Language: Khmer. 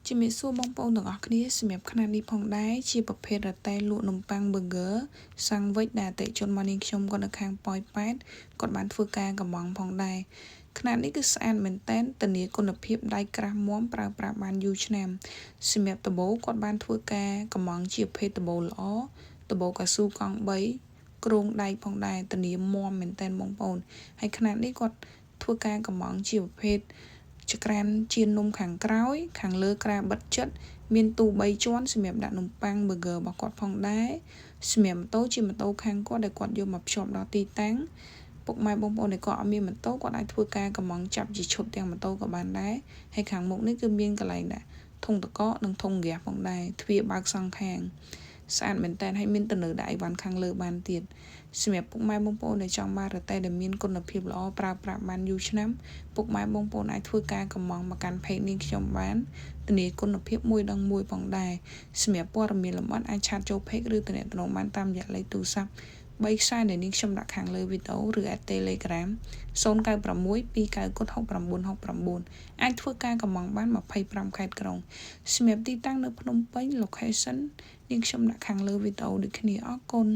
ជំរាបសួរបងប្អូនទាំងអស់គ្នាសម្រាប់ខណៈនេះផងដែរជាប្រភេទរតែលក់នំប៉័ង burger សាំងវិចដែលអតិជនមកនាងខ្ញុំគាត់នៅខាងប៉ោយប៉ែតគាត់បានធ្វើការកំងផងដែរខណៈនេះគឺស្អាតមែនតែនធានាគុណភាពដៃក្រាស់មាំប្រើប្រាស់បានយូរឆ្នាំសម្រាប់ដបូគាត់បានធ្វើការកំងជាប្រភេទដបូល្អដបូកៅស៊ូកង់3គ្រោងដៃផងដែរធានាមាំមែនតែនបងប្អូនហើយខណៈនេះគាត់ធ្វើការកំងជាប្រភេទចក្រានជានំខាងក្រោយខាងលើក្រាបិទចិត្តមានទូ3ជាន់សម្រាប់ដាក់នំប៉័ង burger របស់គាត់ផងដែរសម្រាប់ម៉ូតូជាម៉ូតូខាងគាត់ដែលគាត់យកមកភ្ជាប់ដល់ទីតាំងពុកម៉ែបងប្អូនដែលគាត់អត់មានម៉ូតូគាត់អាចធ្វើការកំងចាប់ជាឈុតទាំងម៉ូតូក៏បានដែរហើយខាងមុខនេះគឺមានកន្លែងដាក់ធុងតកនិងធុងហ្គាសផងដែរទ្វារបើកសងខាងស្អាតមែនតើហើយមានទៅនៅដាក់អីវ៉ាន់ខាងលើបានទៀតសម្រាប់ពុកម៉ែបងប្អូនដែលចង់បានរតែដែលមានគុណភាពល្អប្រើប្រាស់បានយូរឆ្នាំពុកម៉ែបងប្អូនអាចធ្វើការកំងមកកាន់เพจនេះខ្ញុំបានធានាគុណភាពមួយដល់មួយផងដែរសម្រាប់ព័ត៌មានលម្អិតអាចឆាតចូលเพจឬទំនាក់ទំនងបានតាមរយៈលេខទូរស័ព្ទ3ខ្សែដែលនាងខ្ញុំដាក់ខាងលើវីដេអូឬ Telegram 096296969អាចធ្វើការកំងបាន25ខេត្តក្រុងសម្រាប់ទីតាំងនៅភ្នំពេញ location នាងខ្ញុំដាក់ខាងលើវីដេអូដូចគ្នាអរគុណ